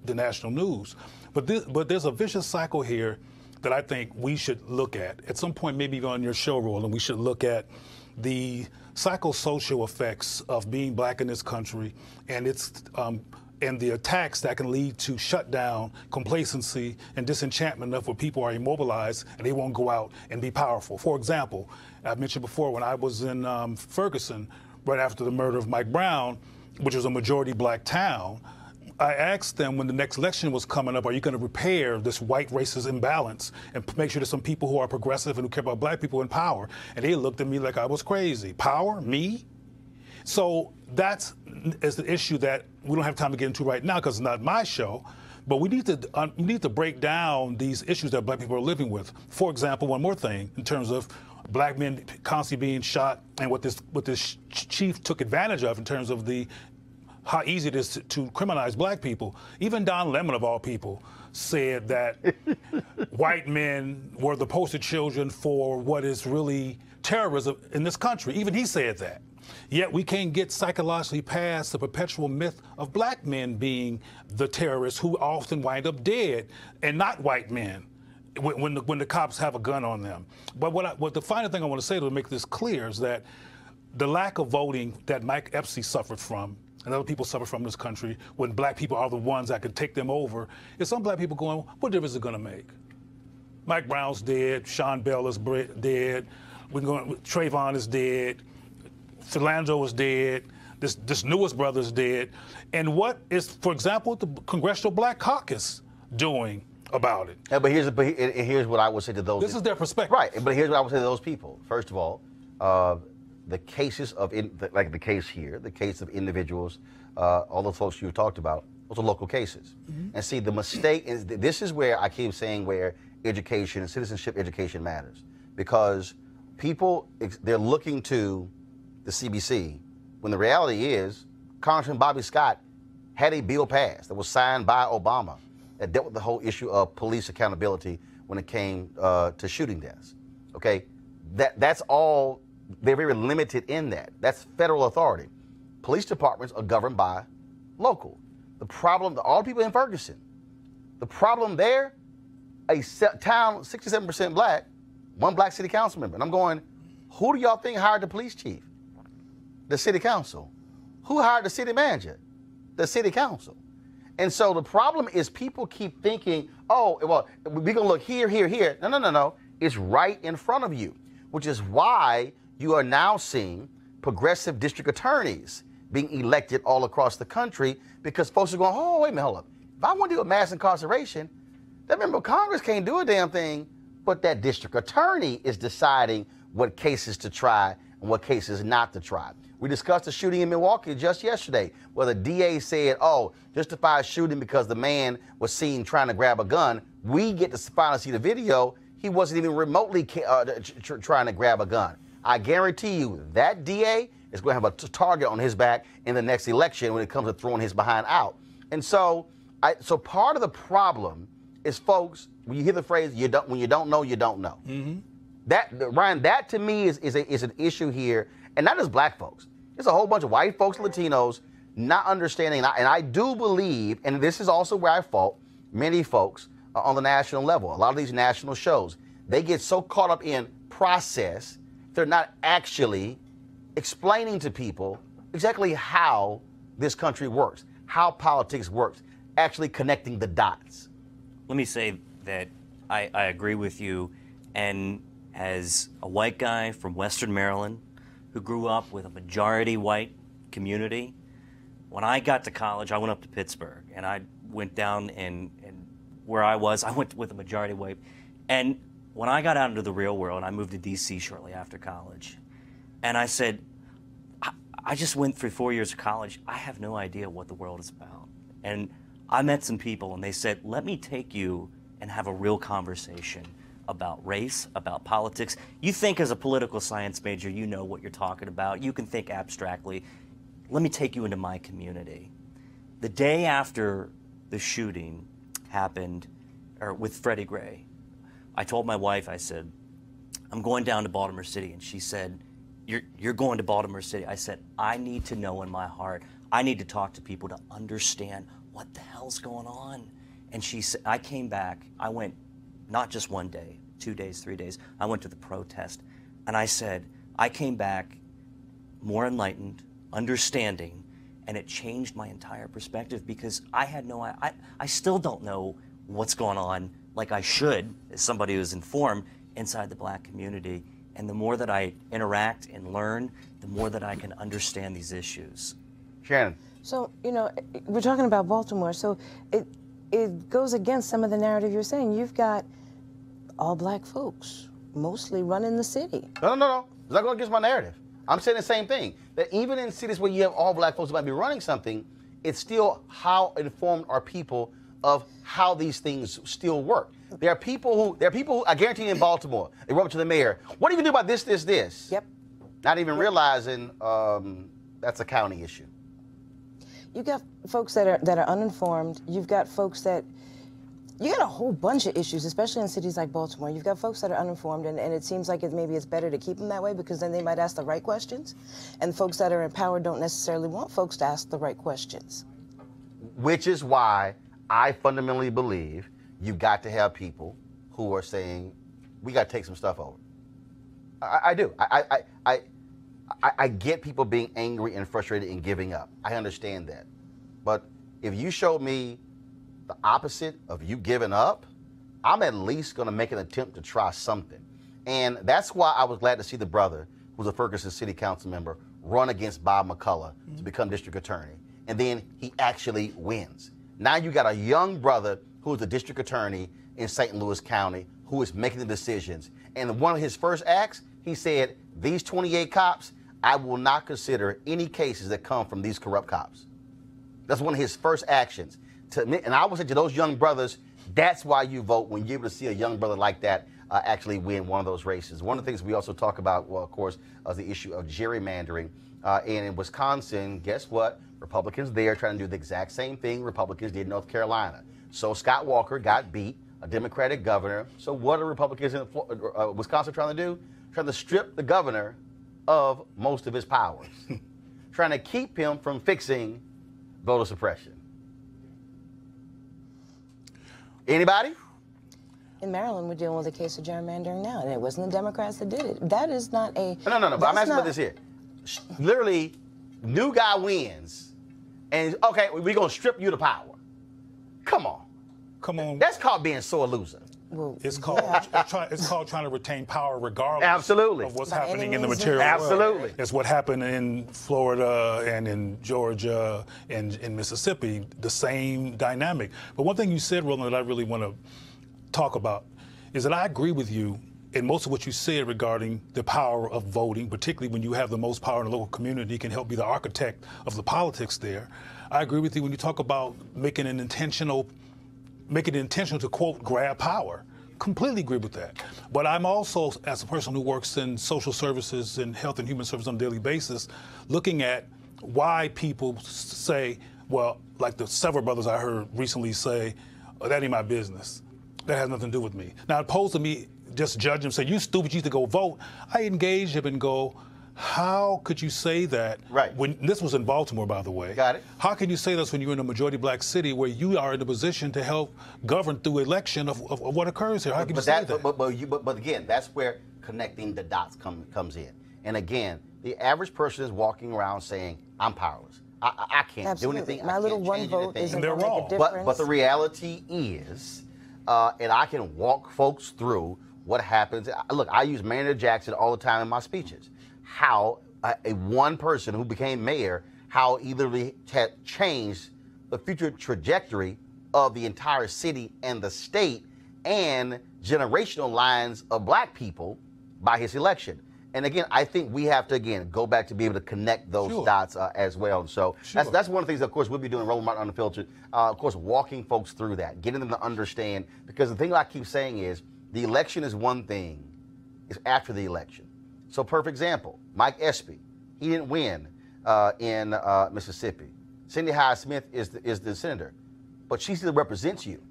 the national news. But there's a vicious cycle here that I think we should look at some point, maybe on your show, Roland. We should look at the psychosocial effects of being black in this country and its and the attacks that can lead to shutdown, complacency, and disenchantment enough where people are immobilized and they won't go out and be powerful. For example, I mentioned before when I was in Ferguson, right after the murder of Mike Brown, which was a majority black town, I asked them when the next election was coming up, are you going to repair this white racist imbalance and make sure there's some people who are progressive and who care about black people in power? And they looked at me like I was crazy. Power? Me? So that's the issue that we don't have time to get into right now because it's not my show. But we need to break down these issues that black people are living with. For example, one more thing in terms of black men constantly being shot and what this chief took advantage of in terms of how easy it is to criminalize black people. Even Don Lemon, of all people, said that white men were the poster children for what is really terrorism in this country. Even he said that. Yet we can't get psychologically past the perpetual myth of black men being the terrorists who often wind up dead and not white men when the cops have a gun on them. But what the final thing I want to say to make this clear is that the lack of voting that Mike Espy suffered from and other people suffer from in this country when black people are the ones that could take them over, is some black people going, what difference is it going to make? Mike Brown's dead, Sean Bell is dead, Trayvon is dead, Philandro is dead, this newest brother is dead. And what is, for example, the Congressional Black Caucus doing about it? Yeah, but here's what I would say to those. This is their perspective. Right, but here's what I would say to those people. First of all, the cases of, like the case here, the case of individuals, all the folks you talked about, those are local cases. And see, the mistake is, this is where I keep saying where education, citizenship education matters. Because people, they're looking to the CBC, when the reality is, Congressman Bobby Scott had a bill passed that was signed by Obama that dealt with the whole issue of police accountability when it came to shooting deaths. Okay, that's all. They're very limited in that. That's federal authority. Police departments are governed by local. The problem, all the people in Ferguson, the problem there, a town 67% black, one black city council member. And I'm going, who do y'all think hired the police chief? The city council. Who hired the city manager? The city council. And so the problem is people keep thinking, oh, well, we're going to look here, here, here. No. It's right in front of you, which is why you are now seeing progressive district attorneys being elected all across the country because folks are going, oh, wait a minute, hold up. If I want to do a mass incarceration, that member of Congress can't do a damn thing, but that district attorney is deciding what cases to try and what cases not to try. We discussed the shooting in Milwaukee just yesterday, where the DA said, oh, justified shooting because the man was seen trying to grab a gun. We get to finally see the video. He wasn't even remotely trying to grab a gun. I guarantee you that DA is going to have a target on his back in the next election when it comes to throwing his behind out. And so, so part of the problem is, folks, when you hear the phrase, when you don't know, you don't know. Mm-hmm. Ryan, that to me is an issue here, and not just black folks. There's a whole bunch of white folks, Latinos, not understanding, and I do believe, and this is also where I fault many folks on the national level. A lot of these national shows, they get so caught up in process, they're not actually explaining to people exactly how this country works, how politics works, actually connecting the dots. Let me say that I agree with you, and as a white guy from Western Maryland who grew up with a majority white community, when I got to college, I went up to Pittsburgh, and I went down and where I went with a majority white. And when I got out into the real world, I moved to D.C. shortly after college, and I said, I just went through 4 years of college. I have no idea what the world is about. And I met some people, and they said, let me take you and have a real conversation about race, about politics. You think as a political science major, you know what you're talking about. You can think abstractly. Let me take you into my community. The day after the shooting happened, or with Freddie Gray, I told my wife, I said, I'm going down to Baltimore City. And she said, you're going to Baltimore City. I said, I need to know in my heart. I need to talk to people to understand what the hell's going on. And she said, I came back. I went not just 1 day, 2 days, 3 days. I went to the protest. And I said, I came back more enlightened, understanding, and it changed my entire perspective, because I had no, I still don't know what's going on like I should, as somebody who's informed, inside the black community. And the more that I interact and learn, the more that I can understand these issues. Shannon. So, you know, we're talking about Baltimore, so it goes against some of the narrative you're saying. You've got all black folks mostly running the city. No. It's not going against my narrative. I'm saying the same thing. That even in cities where you have all black folks who might be running something, it's still how informed are people of how these things still work. There are people who, I guarantee you in Baltimore, they run up to the mayor, what do you do about this? Yep. Not even realizing that's a county issue. You've got folks that are uninformed. You've got folks that, you got a whole bunch of issues, especially in cities like Baltimore. You've got folks that are uninformed, and it seems like maybe it's better to keep them that way, because then they might ask the right questions. And folks that are in power don't necessarily want folks to ask the right questions. Which is why I fundamentally believe you've got to have people who are saying, we got to take some stuff over. I do. I get people being angry and frustrated and giving up. I understand that. But if you show me the opposite of you giving up, I'm at least going to make an attempt to try something. And that's why I was glad to see the brother, who's a Ferguson City Council member, run against Bob McCullough to become district attorney. And then he actually wins. Now you got a young brother who is the district attorney in St. Louis County who is making the decisions. And one of his first acts, he said, these 28 cops, I will not consider any cases that come from these corrupt cops. That's one of his first actions. And I would say to those young brothers, that's why you vote, when you're able to see a young brother like that actually win one of those races. One of the things we also talk about, well, of course, is the issue of gerrymandering. And in Wisconsin, guess what? Republicans there trying to do the exact same thing Republicans did in North Carolina. So Scott Walker got beat, a Democratic governor. So what are Republicans in Wisconsin trying to do? Trying to strip the governor of most of his powers. Trying to keep him from fixing voter suppression. Anybody? In Maryland, we're dealing with a case of gerrymandering now, and it wasn't the Democrats that did it. That is not a... No, but I'm asking about this here. Literally, new guy wins, and okay, we're going to strip you the power. Come on. That's called being sore loser. Well, it's called trying to retain power regardless Absolutely. of what's happening in the material Absolutely. world. It's what happened in Florida and in Georgia and in Mississippi, the same dynamic. But one thing you said, Roland, that I really want to talk about is that I agree with you and most of what you said regarding the power of voting, particularly when you have the most power in the local community, can help be the architect of the politics there. I agree with you when you talk about making it intentional to, quote, grab power. Completely agree with that. But I'm also, as a person who works in social services and health and human services on a daily basis, looking at why people say, well, like the several brothers I heard recently say, oh, that ain't my business. That has nothing to do with me. Now, opposed to me just judge them, say, you stupid, you need to go vote, I engage them and go, how could you say that? Right. When this was in Baltimore, by the way. Got it. How can you say this when you're in a majority black city where you are in a position to help govern through election of what occurs here? How can you say that? But again, that's where connecting the dots comes in. And again, the average person is walking around saying, I'm powerless. I can't do anything. My little one vote isn't going to make a difference. But the reality is, and I can walk folks through what happens. Look, I use Mayor Jackson all the time in my speeches. How one person who became mayor, how either had changed the future trajectory of the entire city and the state and generational lines of black people by his election. And again, I think we have to, again, go back to be able to connect those dots as well. And so that's one of the things, of course, we'll be doing Roland Martin Unfiltered. Of course, walking folks through that, getting them to understand. Because the thing I keep saying is the election is one thing. It's after the election. So, perfect example, Mike Espy, he didn't win in Mississippi. Cindy Hyde-Smith is the senator, but she still represents you.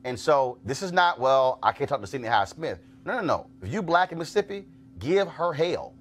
And so this is not, well, I can't talk to Cindy Hyde-Smith. No. If you black in Mississippi, give her hell.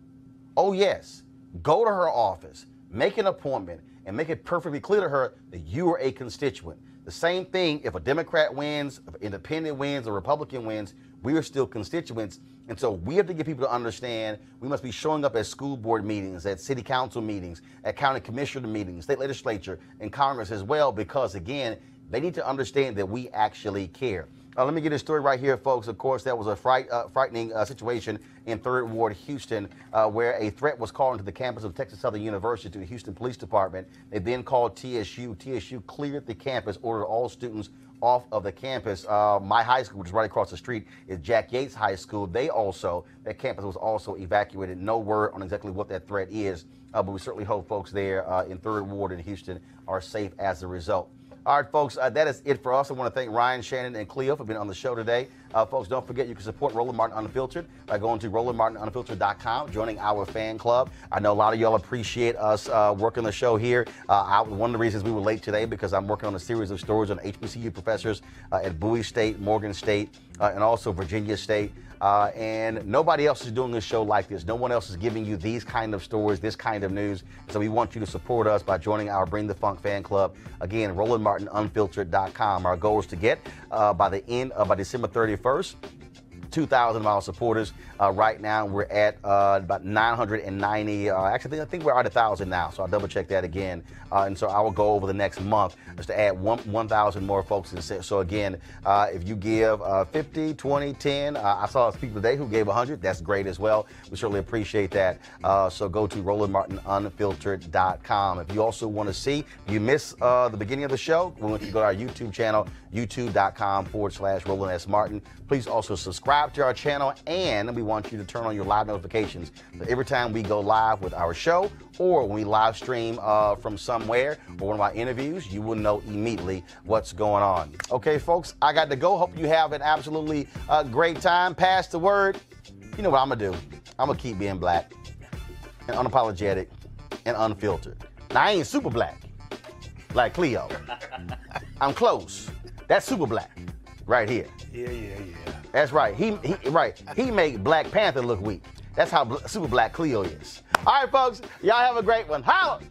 Oh, yes. Go to her office, make an appointment, and make it perfectly clear to her that you are a constituent. The same thing if a Democrat wins, if an independent wins, a Republican wins, we are still constituents. And so we have to get people to understand we must be showing up at school board meetings, at city council meetings, at county commissioner meetings, state legislature, and Congress as well, because, again, they need to understand that we actually care. Let me get a story right here, folks. Of course, that was a frightening situation in 3rd Ward, Houston, where a threat was called into the campus of Texas Southern University to the Houston Police Department. They then called TSU. TSU cleared the campus, ordered all students off of the campus. My high school, which is right across the street, is Jack Yates High School. That campus was also evacuated. No word on exactly what that threat is, but we certainly hope folks there in 3rd Ward in Houston are safe as a result. All right, folks, that is it for us. I want to thank Ryan, Shannon, and Cleo for being on the show today. Folks, don't forget you can support Roland Martin Unfiltered by going to RolandMartinUnfiltered.com, joining our fan club. I know a lot of y'all appreciate us working the show here. One of the reasons we were late today because I'm working on a series of stories on HBCU professors at Bowie State, Morgan State, and also Virginia State. And nobody else is doing this show like this. No one else is giving you these kind of stories, this kind of news. So we want you to support us by joining our Bring the Funk fan club. Again, RolandMartinUnfiltered.com. Our goal is to get by December 31st, 2,000 of our supporters. Right now, we're at about 990. Actually, I think we're at 1,000 now, so I'll double check that again. And so I will go over the next month just to add 1,000 more folks. So again, if you give 50, 20, 10, I saw people today who gave 100. That's great as well. We certainly appreciate that. So go to RolandMartinUnfiltered.com. If you also want to see, if you miss the beginning of the show, we want you to go to our YouTube channel, youtube.com/Roland S. Martin. Please also subscribe to our channel, and we want you to turn on your live notifications. So every time we go live with our show or when we live stream from somewhere or one of our interviews, you will know immediately what's going on. Okay, folks, I got to go. Hope you have an absolutely great time. Pass the word. You know what I'm going to do? I'm going to keep being black and unapologetic and unfiltered. Now, I ain't super black like Cleo. I'm close. That's super black right here. Yeah. That's right. He made Black Panther look weak. That's how super black Cleo is. All right, folks. Y'all have a great one. Holla!